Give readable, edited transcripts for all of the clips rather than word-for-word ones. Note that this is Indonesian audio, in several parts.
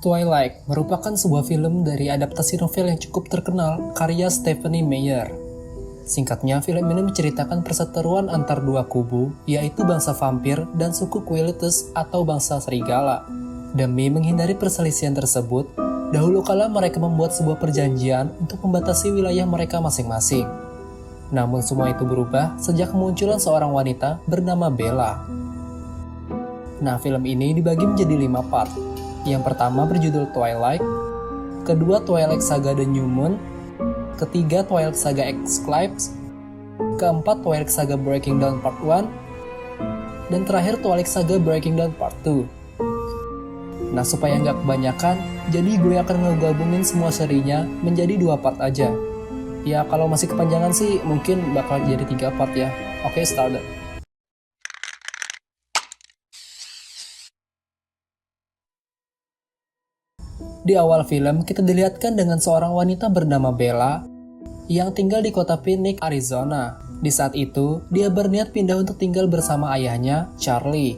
Twilight merupakan sebuah film dari adaptasi novel yang cukup terkenal karya Stephenie Meyer. Singkatnya, film ini menceritakan perseteruan antar dua kubu, yaitu bangsa vampir dan suku Quiletus atau bangsa serigala. Demi menghindari perselisihan tersebut, dahulu kala mereka membuat sebuah perjanjian untuk membatasi wilayah mereka masing-masing. Namun semua itu berubah sejak kemunculan seorang wanita bernama Bella. Nah, film ini dibagi menjadi 5 part. Yang pertama berjudul Twilight, kedua Twilight Saga The New Moon, ketiga Twilight Saga Eclipse, keempat Twilight Saga Breaking Dawn Part 1, dan terakhir Twilight Saga Breaking Dawn Part 2. Nah, supaya nggak kebanyakan, jadi gue akan ngegabungin semua serinya menjadi 2 part aja. Ya, kalau masih kepanjangan sih mungkin bakal jadi 3 part ya. Oke, started. Di awal film, kita dilihatkan dengan seorang wanita bernama Bella yang tinggal di kota Phoenix, Arizona. Di saat itu, dia berniat pindah untuk tinggal bersama ayahnya, Charlie,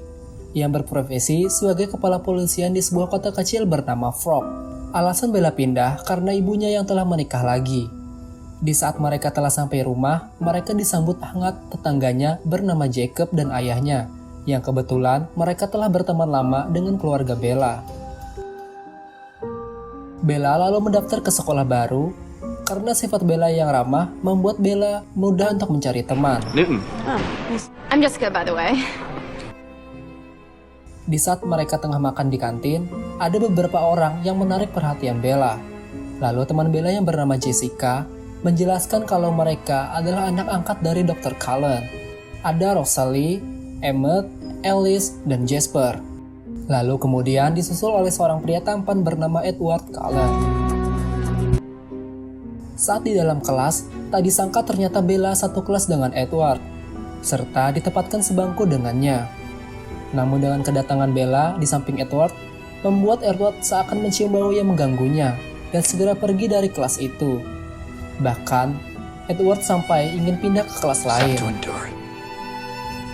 yang berprofesi sebagai kepala polisian di sebuah kota kecil bernama Frog. Alasan Bella pindah karena ibunya yang telah menikah lagi. Di saat mereka telah sampai rumah, mereka disambut hangat tetangganya bernama Jacob dan ayahnya, yang kebetulan mereka telah berteman lama dengan keluarga Bella. Bella lalu mendaftar ke sekolah baru karena sifat Bella yang ramah membuat Bella mudah untuk mencari teman. Newton. Oh, I'm Jessica, by the way. Di saat mereka tengah makan di kantin, ada beberapa orang yang menarik perhatian Bella. Lalu teman Bella yang bernama Jessica menjelaskan kalau mereka adalah anak angkat dari Dr. Cullen. Ada Rosalie, Emmett, Alice, dan Jasper. Lalu kemudian disusul oleh seorang pria tampan bernama Edward Cullen. Saat di dalam kelas, tak disangka ternyata Bella satu kelas dengan Edward, serta ditempatkan sebangku dengannya. Namun dengan kedatangan Bella di samping Edward, membuat Edward seakan mencium bau yang mengganggunya dan segera pergi dari kelas itu. Bahkan, Edward sampai ingin pindah ke kelas lain.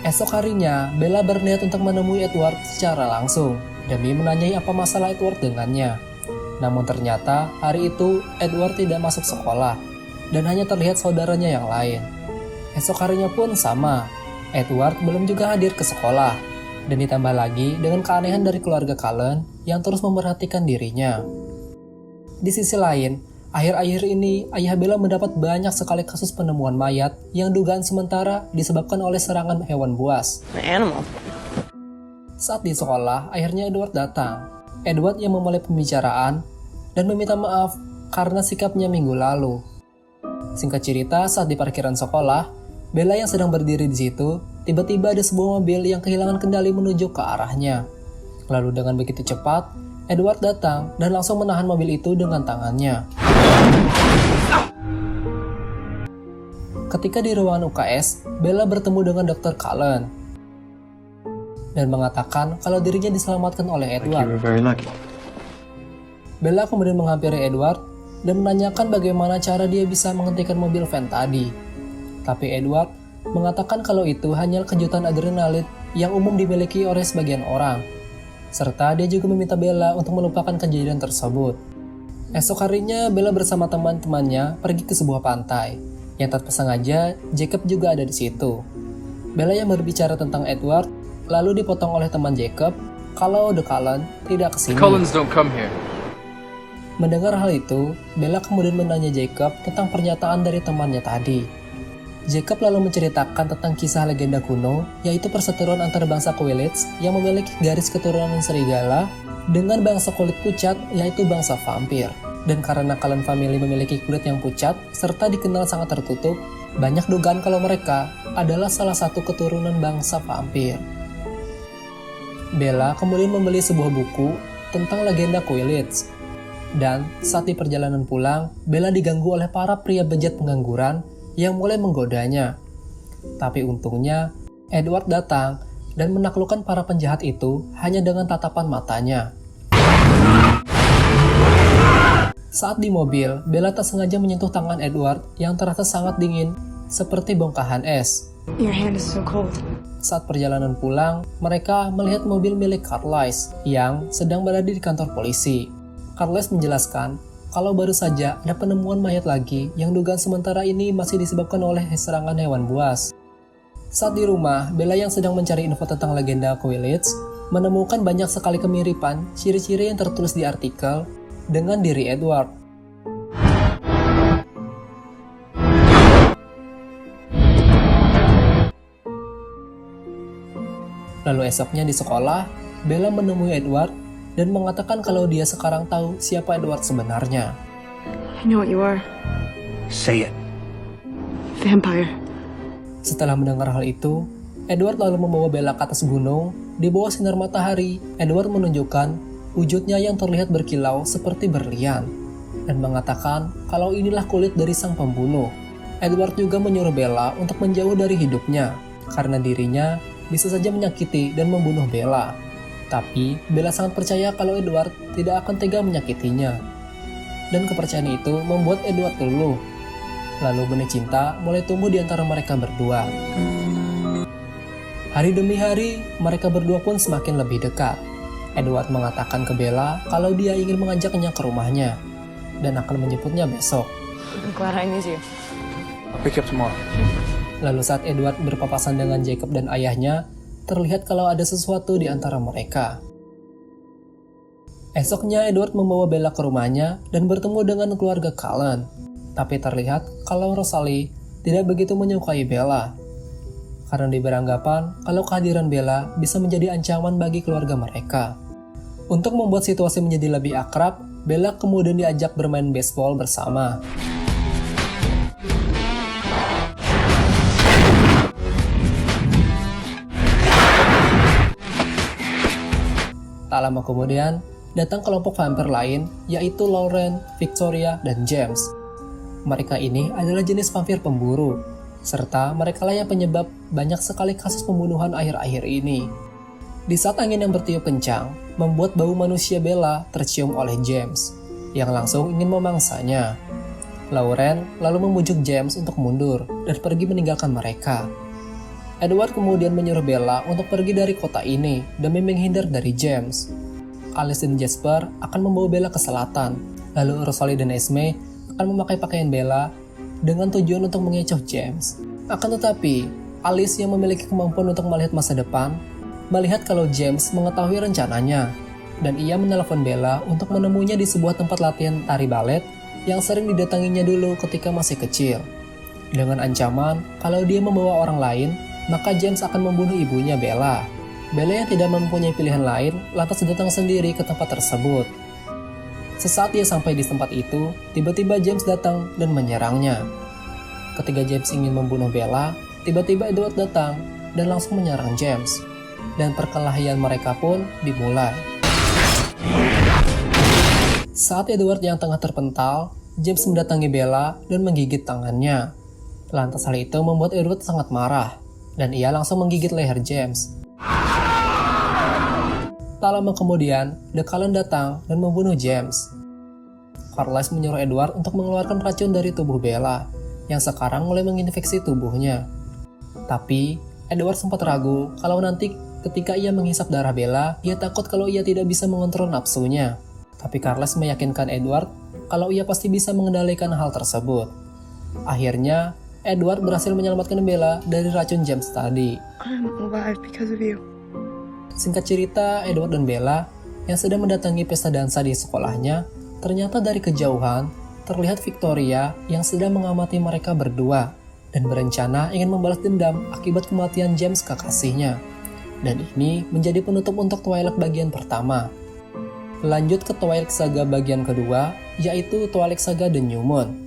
Esok harinya, Bella berniat untuk menemui Edward secara langsung demi menanyai apa masalah Edward dengannya. Namun ternyata hari itu Edward tidak masuk sekolah dan hanya terlihat saudaranya yang lain. Esok harinya pun sama, Edward belum juga hadir ke sekolah dan ditambah lagi dengan keanehan dari keluarga Cullen yang terus memperhatikan dirinya. Di sisi lain, akhir-akhir ini, ayah Bella mendapat banyak sekali kasus penemuan mayat yang dugaan sementara disebabkan oleh serangan hewan buas. Saat di sekolah, akhirnya Edward datang. Edward yang memulai pembicaraan dan meminta maaf karena sikapnya minggu lalu. Singkat cerita, saat di parkiran sekolah, Bella yang sedang berdiri di situ, tiba-tiba ada sebuah mobil yang kehilangan kendali menuju ke arahnya. Lalu dengan begitu cepat, Edward datang dan langsung menahan mobil itu dengan tangannya. Ketika di ruangan UKS, Bella bertemu dengan Dr. Cullen dan mengatakan kalau dirinya diselamatkan oleh Edward. Bella kemudian menghampiri Edward dan menanyakan bagaimana cara dia bisa menghentikan mobil van tadi. Tapi Edward mengatakan kalau itu hanya kejutan adrenalin yang umum dimiliki oleh sebagian orang. Serta dia juga meminta Bella untuk melupakan kejadian tersebut. Esok harinya, Bella bersama teman-temannya pergi ke sebuah pantai. Yang tanpa sengaja, Jacob juga ada di situ. Bella yang berbicara tentang Edward, lalu dipotong oleh teman Jacob kalau The Cullen tidak kesini. The Cullens don't come here. Mendengar hal itu, Bella kemudian menanya Jacob tentang pernyataan dari temannya tadi. Jacob lalu menceritakan tentang kisah legenda kuno, yaitu perseteruan antar bangsa Quiletus yang memiliki garis keturunan serigala dengan bangsa kulit pucat, yaitu bangsa vampir. Dan karena Cullen family memiliki kulit yang pucat, serta dikenal sangat tertutup, banyak dugaan kalau mereka adalah salah satu keturunan bangsa vampir. Bella kemudian membeli sebuah buku tentang legenda Quiletus. Dan saat di perjalanan pulang, Bella diganggu oleh para pria bejat pengangguran yang mulai menggodanya. Tapi untungnya, Edward datang dan menaklukkan para penjahat itu hanya dengan tatapan matanya. Saat di mobil, Bella tak sengaja menyentuh tangan Edward yang terasa sangat dingin, seperti bongkahan es. Your hand is so cold. Saat perjalanan pulang, mereka melihat mobil milik Carlisle yang sedang berada di kantor polisi. Carles menjelaskan kalau baru saja ada penemuan mayat lagi yang dugaan sementara ini masih disebabkan oleh serangan hewan buas. Saat di rumah, Bella yang sedang mencari info tentang legenda Quilex menemukan banyak sekali kemiripan ciri-ciri yang tertulis di artikel dengan diri Edward. Lalu esoknya di sekolah, Bella menemui Edward dan mengatakan kalau dia sekarang tahu siapa Edward sebenarnya. I know what you are. Say it. Vampire. Setelah mendengar hal itu, Edward lalu membawa Bella ke atas gunung. Di bawah sinar matahari, Edward menunjukkan wujudnya yang terlihat berkilau seperti berlian dan mengatakan kalau inilah kulit dari sang pembunuh. Edward juga menyuruh Bella untuk menjauh dari hidupnya karena dirinya bisa saja menyakiti dan membunuh Bella. Tapi Bella sangat percaya kalau Edward tidak akan tega menyakitinya. Dan kepercayaan itu membuat Edward luluh. Lalu benih cinta mulai tumbuh di antara mereka berdua. Hari demi hari, mereka berdua pun semakin lebih dekat. Edward mengatakan ke Bella kalau dia ingin mengajaknya ke rumahnya dan akan menjemputnya besok. I'm glad I miss you. I'll pick you up tomorrow. Lalu saat Edward berpapasan dengan Jacob dan ayahnya, terlihat kalau ada sesuatu di antara mereka. Esoknya Edward membawa Bella ke rumahnya dan bertemu dengan keluarga Cullen. Tapi terlihat kalau Rosalie tidak begitu menyukai Bella. Karena dia beranggapan kalau kehadiran Bella bisa menjadi ancaman bagi keluarga mereka. Untuk membuat situasi menjadi lebih akrab, Bella kemudian diajak bermain baseball bersama. Tak lama kemudian, datang kelompok vampir lain, yaitu Lauren, Victoria, dan James. Mereka ini adalah jenis vampir pemburu, serta mereka lah yang penyebab banyak sekali kasus pembunuhan akhir-akhir ini. Di saat angin yang bertiup kencang, membuat bau manusia Bella tercium oleh James, yang langsung ingin memangsanya. Lauren lalu membujuk James untuk mundur dan pergi meninggalkan mereka. Edward kemudian menyuruh Bella untuk pergi dari kota ini demi menghindar dari James. Alice dan Jasper akan membawa Bella ke selatan, lalu Rosalie dan Esme akan memakai pakaian Bella dengan tujuan untuk mengecoh James. Akan tetapi, Alice yang memiliki kemampuan untuk melihat masa depan, melihat kalau James mengetahui rencananya, dan ia menelepon Bella untuk menemuinya di sebuah tempat latihan tari balet yang sering didatanginya dulu ketika masih kecil. Dengan ancaman, kalau dia membawa orang lain, maka James akan membunuh ibunya Bella. Bella yang tidak mempunyai pilihan lain, lantas datang sendiri ke tempat tersebut. Sesaat dia sampai di tempat itu, tiba-tiba James datang dan menyerangnya. Ketika James ingin membunuh Bella, tiba-tiba Edward datang dan langsung menyerang James. Dan perkelahian mereka pun dimulai. Saat Edward yang tengah terpental, James mendatangi Bella dan menggigit tangannya. Lantas hal itu membuat Edward sangat marah, dan ia langsung menggigit leher James. Tak lama kemudian, The Cullen datang dan membunuh James. Carles menyuruh Edward untuk mengeluarkan racun dari tubuh Bella, yang sekarang mulai menginfeksi tubuhnya. Tapi, Edward sempat ragu kalau nanti ketika ia menghisap darah Bella, ia takut kalau ia tidak bisa mengontrol nafsunya. Tapi Carles meyakinkan Edward kalau ia pasti bisa mengendalikan hal tersebut. Akhirnya, Edward berhasil menyelamatkan Bella dari racun James tadi. I'm alive because of you. Singkat cerita, Edward dan Bella yang sedang mendatangi pesta dansa di sekolahnya, ternyata dari kejauhan terlihat Victoria yang sedang mengamati mereka berdua dan berencana ingin membalas dendam akibat kematian James kekasihnya. Dan ini menjadi penutup untuk Twilight bagian pertama. Lanjut ke Twilight Saga bagian kedua, yaitu Twilight Saga The New Moon.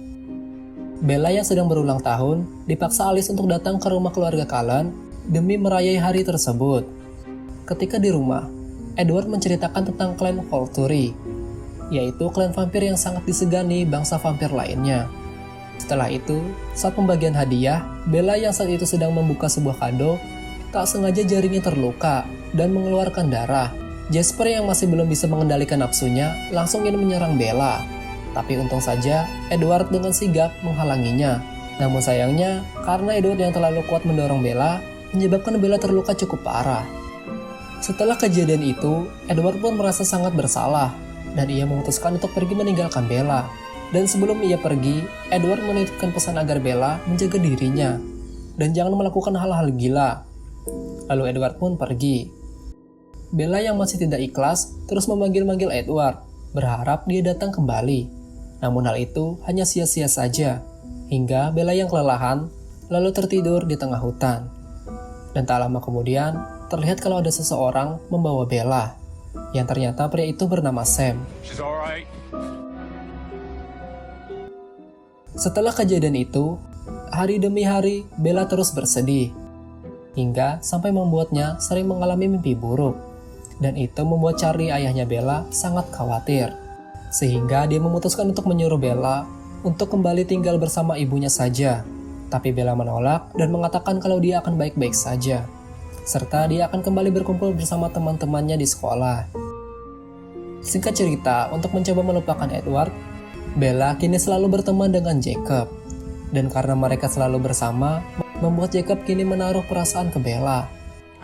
Bella yang sedang berulang tahun dipaksa Alice untuk datang ke rumah keluarga Cullen demi merayai hari tersebut. Ketika di rumah, Edward menceritakan tentang klan Volturi, yaitu klan vampir yang sangat disegani bangsa vampir lainnya. Setelah itu, saat pembagian hadiah, Bella yang saat itu sedang membuka sebuah kado, tak sengaja jarinya terluka dan mengeluarkan darah. Jasper yang masih belum bisa mengendalikan nafsunya langsung ingin menyerang Bella. Tapi untung saja, Edward dengan sigap menghalanginya. Namun sayangnya, karena Edward yang terlalu kuat mendorong Bella, menyebabkan Bella terluka cukup parah. Setelah kejadian itu, Edward pun merasa sangat bersalah dan ia memutuskan untuk pergi meninggalkan Bella. Dan sebelum ia pergi, Edward menitipkan pesan agar Bella menjaga dirinya dan jangan melakukan hal-hal gila. Lalu Edward pun pergi. Bella yang masih tidak ikhlas terus memanggil-manggil Edward, berharap dia datang kembali. Namun hal itu hanya sia-sia saja, hingga Bella yang kelelahan lalu tertidur di tengah hutan. Dan tak lama kemudian, terlihat kalau ada seseorang membawa Bella, yang ternyata pria itu bernama Sam. She's alright. Setelah kejadian itu, hari demi hari Bella terus bersedih, hingga sampai membuatnya sering mengalami mimpi buruk. Dan itu membuat Charlie, ayahnya Bella, sangat khawatir. Sehingga dia memutuskan untuk menyuruh Bella untuk kembali tinggal bersama ibunya saja. Tapi Bella menolak dan mengatakan kalau dia akan baik-baik saja, serta dia akan kembali berkumpul bersama teman-temannya di sekolah. Singkat cerita, untuk mencoba melupakan Edward, Bella kini selalu berteman dengan Jacob. Dan karena mereka selalu bersama, membuat Jacob kini menaruh perasaan ke Bella.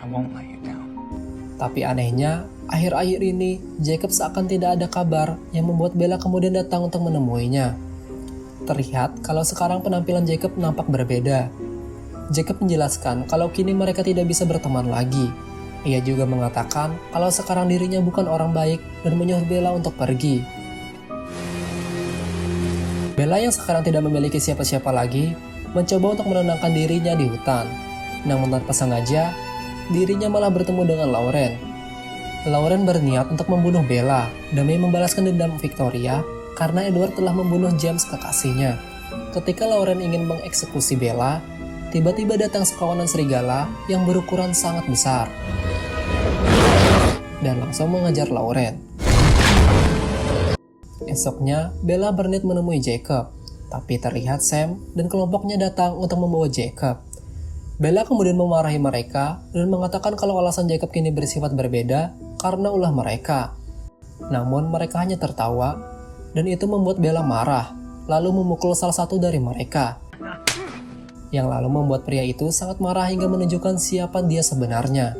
I won't let you down. Tapi anehnya, akhir-akhir ini Jacob seakan tidak ada kabar yang membuat Bella kemudian datang untuk menemuinya. Terlihat kalau sekarang penampilan Jacob nampak berbeda. Jacob menjelaskan kalau kini mereka tidak bisa berteman lagi. Ia juga mengatakan kalau sekarang dirinya bukan orang baik dan menyuruh Bella untuk pergi. Bella yang sekarang tidak memiliki siapa-siapa lagi, mencoba untuk menenangkan dirinya di hutan. Namun tanpa sengaja, dirinya malah bertemu dengan Lauren. Lauren berniat untuk membunuh Bella demi membalaskan dendam Victoria karena Edward telah membunuh James, kekasihnya. Ketika Lauren ingin mengeksekusi Bella, tiba-tiba datang sekawanan serigala yang berukuran sangat besar dan langsung mengejar Lauren. Esoknya, Bella berniat menemui Jacob, tapi terlihat Sam dan kelompoknya datang untuk membawa Jacob. Bella kemudian memarahi mereka dan mengatakan kalau alasan Jacob kini bersifat berbeda karena ulah mereka. Namun mereka hanya tertawa, dan itu membuat Bella marah, lalu memukul salah satu dari mereka. Yang lalu membuat pria itu sangat marah hingga menunjukkan siapa dia sebenarnya.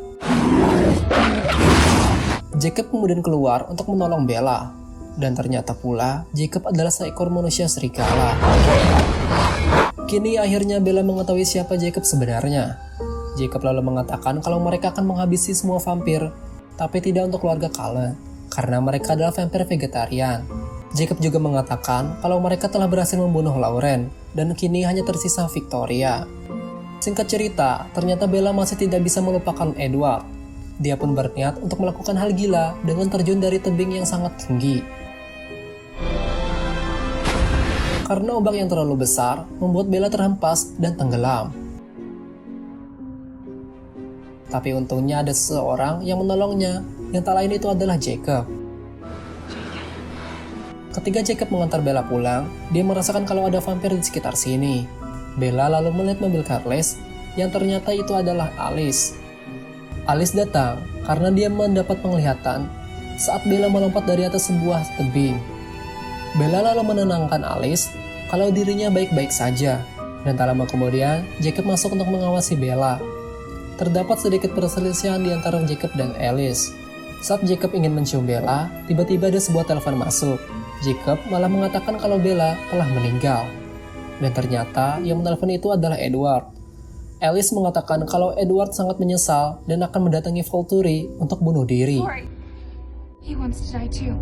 Jacob kemudian keluar untuk menolong Bella. Dan ternyata pula, Jacob adalah seekor manusia serigala. Kini akhirnya Bella mengetahui siapa Jacob sebenarnya. Jacob lalu mengatakan kalau mereka akan menghabisi semua vampir, tapi tidak untuk keluarga Cullen, karena mereka adalah vampir vegetarian. Jacob juga mengatakan kalau mereka telah berhasil membunuh Lauren, dan kini hanya tersisa Victoria. Singkat cerita, ternyata Bella masih tidak bisa melupakan Edward. Dia pun berniat untuk melakukan hal gila dengan terjun dari tebing yang sangat tinggi. Karena ombak yang terlalu besar, membuat Bella terhempas dan tenggelam. Tapi untungnya ada seseorang yang menolongnya, yang tak lain itu adalah Jacob. Ketika Jacob mengantar Bella pulang, dia merasakan kalau ada vampir di sekitar sini. Bella lalu melihat mobil Carles, yang ternyata itu adalah Alice. Alice datang karena dia mendapat penglihatan saat Bella melompat dari atas sebuah tebing. Bella lalu menenangkan Alice kalau dirinya baik-baik saja, dan tak lama kemudian Jacob masuk untuk mengawasi Bella. Terdapat sedikit perselisihan di antara Jacob dan Alice. Saat Jacob ingin mencium Bella, tiba-tiba ada sebuah telepon masuk. Jacob malah mengatakan kalau Bella telah meninggal. Dan ternyata yang menelpon itu adalah Edward. Alice mengatakan kalau Edward sangat menyesal dan akan mendatangi Volturi untuk bunuh diri. He wants to die too.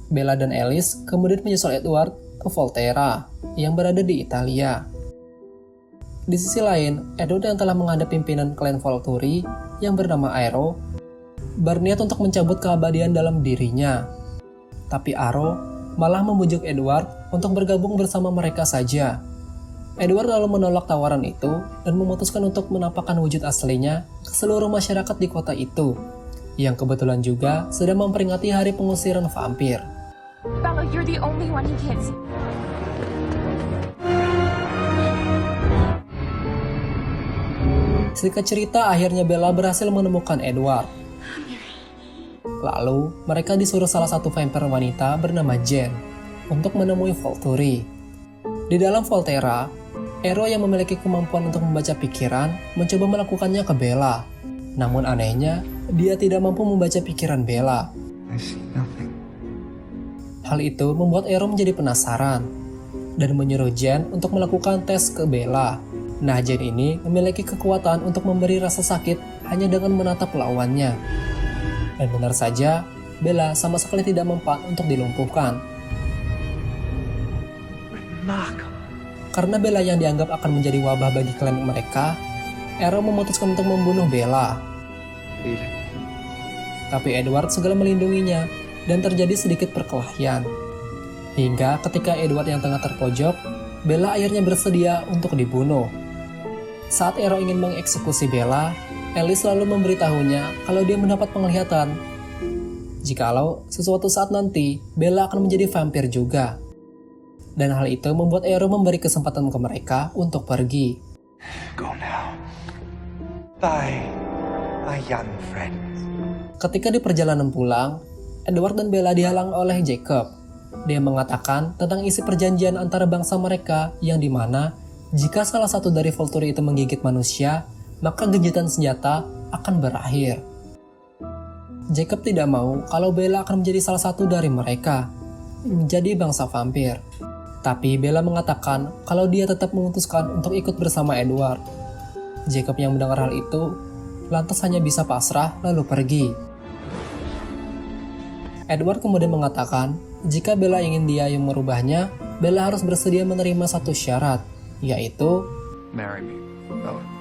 Bella dan Alice kemudian menyusul Edward ke Volterra yang berada di Italia. Di sisi lain, Edward yang telah menghadap pimpinan klan Volturi yang bernama Aero berniat untuk mencabut keabadian dalam dirinya. Tapi Aro malah membujuk Edward untuk bergabung bersama mereka saja. Edward lalu menolak tawaran itu dan memutuskan untuk menampakkan wujud aslinya ke seluruh masyarakat di kota itu, yang kebetulan juga sedang memperingati hari pengusiran vampir. Bella, you're the only one he can't see. Singkat cerita, akhirnya Bella berhasil menemukan Edward. Lalu, mereka disuruh salah satu vampir wanita bernama Jen untuk menemui Volturi. Di dalam Volterra, Ero yang memiliki kemampuan untuk membaca pikiran mencoba melakukannya ke Bella. Namun anehnya, dia tidak mampu membaca pikiran Bella. I see nothing. Hal itu membuat Ero menjadi penasaran dan menyuruh Jen untuk melakukan tes ke Bella. Nah, Jen ini memiliki kekuatan untuk memberi rasa sakit hanya dengan menatap lawannya. Dan benar saja, Bella sama sekali tidak mempan untuk dilumpuhkan. Remarkable. Karena Bella yang dianggap akan menjadi wabah bagi klan mereka, Ero memutuskan untuk membunuh Bella. Tapi Edward segera melindunginya dan terjadi sedikit perkelahian. Hingga ketika Edward yang tengah terpojok, Bella akhirnya bersedia untuk dibunuh. Saat Ero ingin mengeksekusi Bella, Ellie selalu memberitahunya kalau dia mendapat penglihatan jikalau sesuatu saat nanti Bella akan menjadi vampir juga. Dan hal itu membuat Ero memberi kesempatan ke mereka untuk pergi. Go now. Bye, my young friend. Ketika di perjalanan pulang, Edward dan Bella dihalang oleh Jacob. Dia mengatakan tentang isi perjanjian antara bangsa mereka yang dimana jika salah satu dari Volturi itu menggigit manusia, maka gencatan senjata akan berakhir. Jacob tidak mau kalau Bella akan menjadi salah satu dari mereka, menjadi bangsa vampir. Tapi Bella mengatakan kalau dia tetap memutuskan untuk ikut bersama Edward. Jacob yang mendengar hal itu, lantas hanya bisa pasrah lalu pergi. Edward kemudian mengatakan, jika Bella ingin dia yang merubahnya, Bella harus bersedia menerima satu syarat, yaitu Marry me, Bella.